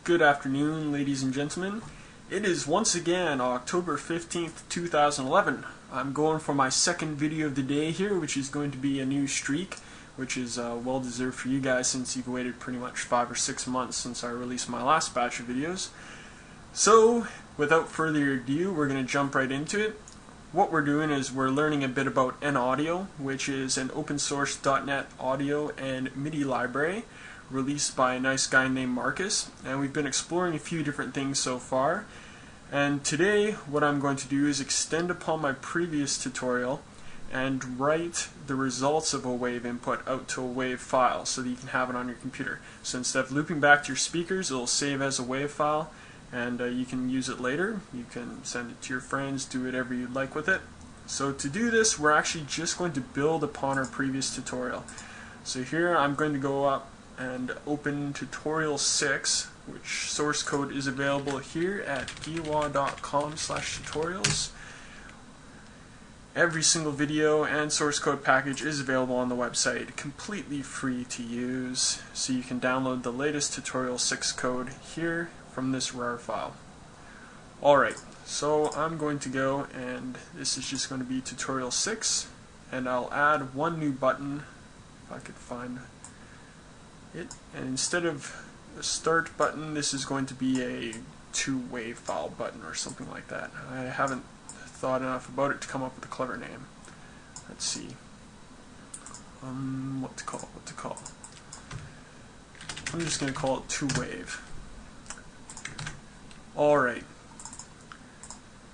Good afternoon, ladies and gentlemen. It is once again October 15th, 2011. I'm going for my second video of the day here, which is going to be a new streak, which is well deserved for you guys since you've waited pretty much 5 or 6 months since I released my last batch of videos. So, without further ado, we're going to jump right into it. What we're doing is we're learning a bit about N-Audio, which is an open source .NET audio and MIDI library released by a nice guy named Marcus, and we've been exploring a few different things so far. And today what I'm going to do is extend upon my previous tutorial and write the results of a wave input out to a wave file so that you can have it on your computer. So instead of looping back to your speakers, it'll save as a wave file, and you can use it later. You can send it to your friends, do whatever you'd like with it. So to do this, we're actually just going to build upon our previous tutorial. So here I'm going to go up and open tutorial 6, which source code is available here at giwa.com/tutorials. Every single video and source code package is available on the website, completely free to use, so you can download the latest tutorial 6 code here from this RAR file. Alright, so I'm going to go, and this is just going to be tutorial 6, and I'll add one new button, if I could find it, and instead of the start button, this is going to be a wave file button or something like that. I haven't thought enough about it to come up with a clever name. Let's see. What to call. I'm just going to call it wave. Alright.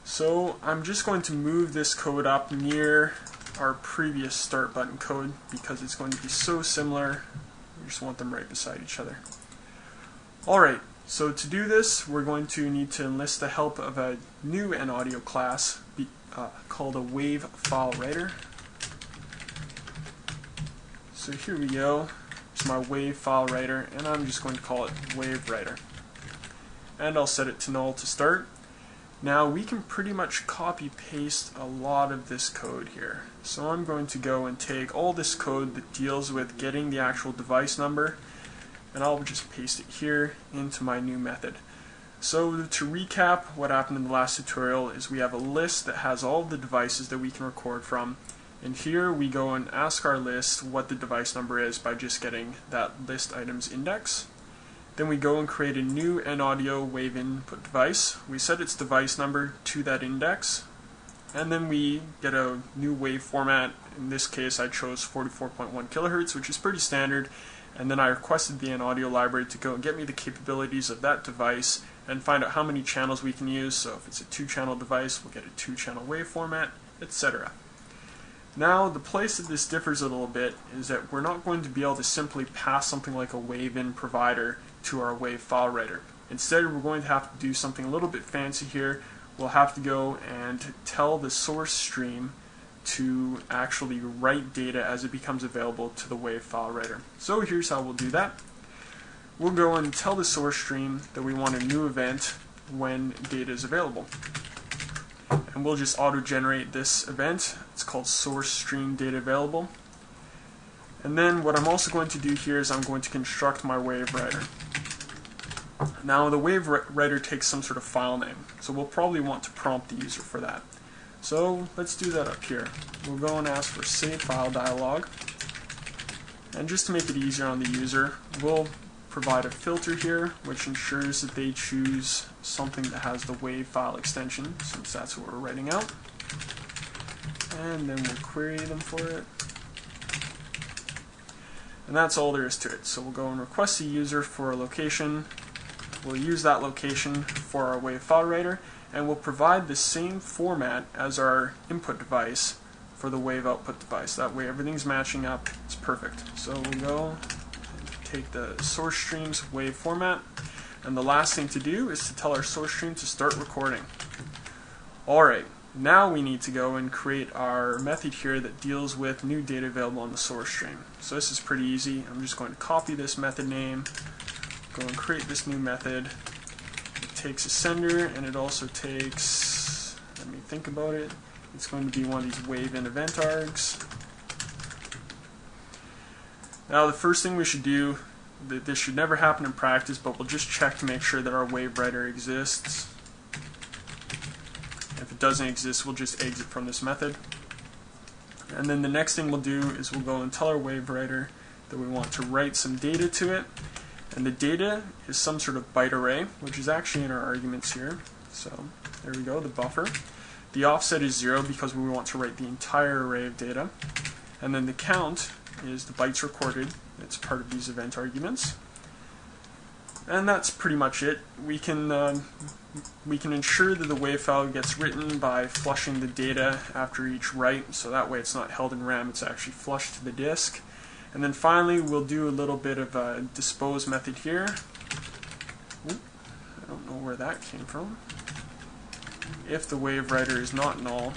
So I'm just going to move this code up near our previous start button code because it's going to be so similar. We just want them right beside each other. Alright, so to do this, we're going to need to enlist the help of a new N-Audio class called a wave file writer. So here we go. It's my wave file writer, and I'm just going to call it wave writer. And I'll set it to null to start. Now we can pretty much copy paste a lot of this code here. So I'm going to go and take all this code that deals with getting the actual device number, and I'll just paste it here into my new method. So to recap what happened in the last tutorial is we have a list that has all of the devices that we can record from, and here we go and ask our list what the device number is by just getting that list item's index. Then we go and create a new N-Audio wave input device. We set its device number to that index, and then we get a new wave format. In this case I chose 44.1 kilohertz, which is pretty standard, and then I requested the N-Audio library to go and get me the capabilities of that device and find out how many channels we can use. So if it's a 2-channel device, we'll get a 2-channel wave format, etc. Now, the place that this differs a little bit is that we're not going to be able to simply pass something like a wave-in provider to our wave file writer. Instead, we're going to have to do something a little bit fancy here. We'll have to go and tell the source stream to actually write data as it becomes available to the wave file writer. So here's how we'll do that. We'll go and tell the source stream that we want a new event when data is available. And we'll just auto-generate this event. It's called source stream data available. And then what I'm also going to do here is I'm going to construct my wave writer. Now the wave writer takes some sort of file name, so we'll probably want to prompt the user for that. So let's do that up here. We'll go and ask for save file dialog. And just to make it easier on the user, we'll provide a filter here which ensures that they choose something that has the wave file extension, since that's what we're writing out. And then we'll query them for it. And that's all there is to it. So we'll go and request the user for a location. We'll use that location for our wave file writer, and we'll provide the same format as our input device for the wave output device. That way everything's matching up. It's perfect. So we'll go take the source stream's wave format, and the last thing to do is to tell our source stream to start recording. Alright, now we need to go and create our method here that deals with new data available on the source stream. So this is pretty easy. I'm just going to copy this method name, go and create this new method. It takes a sender, and it also takes, let me think about it, it's going to be one of these wave in event args. Now the first thing we should do this should never happen in practice, but we'll just check to make sure that our WaveWriter exists. If it doesn't exist, we'll just exit from this method. And then the next thing we'll do is we'll go and tell our WaveWriter that we want to write some data to it. And the data is some sort of byte array, which is actually in our arguments here. So there we go, the buffer. The offset is 0 because we want to write the entire array of data. And then the count is the bytes recorded. It's part of these event arguments. And that's pretty much it. We can ensure that the WAV file gets written by flushing the data after each write, so that way it's not held in RAM, it's actually flushed to the disk. And then finally we'll do a little bit of a dispose method here. Oop, I don't know where that came from. If the WaveWriter is not null,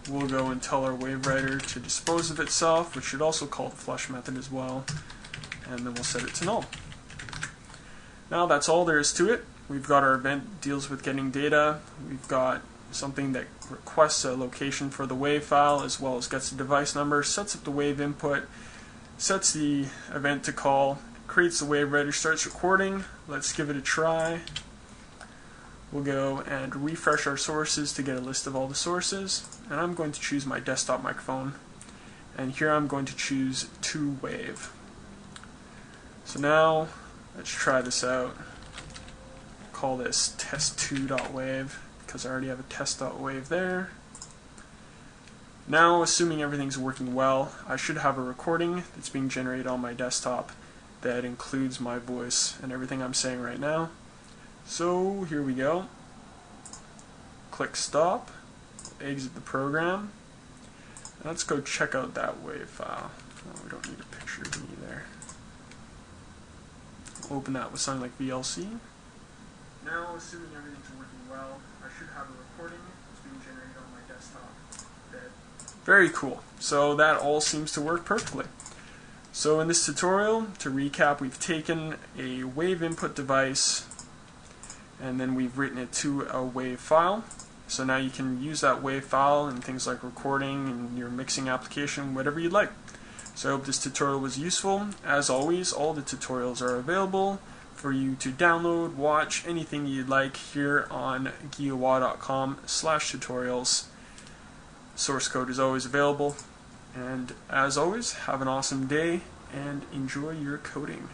we'll go and tell our WaveWriter to dispose of itself, which should also call the flush method as well, and then we'll set it to null. Now that's all there is to it. We've got our event deals with getting data. We've got something that requests a location for the WAV file as well as gets the device number, sets up the WAV input, sets the event to call, creates the WaveWriter, starts recording. Let's give it a try. We'll go and refresh our sources to get a list of all the sources. And I'm going to choose my desktop microphone. And here I'm going to choose 2Wave. So now let's try this out. Call this test2.wave because I already have a test.wave there. Now, assuming everything's working well, I should have a recording that's being generated on my desktop that includes my voice and everything I'm saying right now. So here we go. Click stop, exit the program. And let's go check out that WAV file. Oh, we don't need a picture of me there. Open that with something like VLC. Now, assuming everything's working well, I should have a recording that's being generated on my desktop. Very cool. So that all seems to work perfectly. So in this tutorial, to recap, we've taken a WAV input device and then we've written it to a WAV file. So now you can use that WAV file in things like recording and your mixing application, whatever you'd like. So I hope this tutorial was useful. As always, all the tutorials are available for you to download, watch, anything you'd like here on guillawa.com/tutorials. Source code is always available. And as always, have an awesome day and enjoy your coding.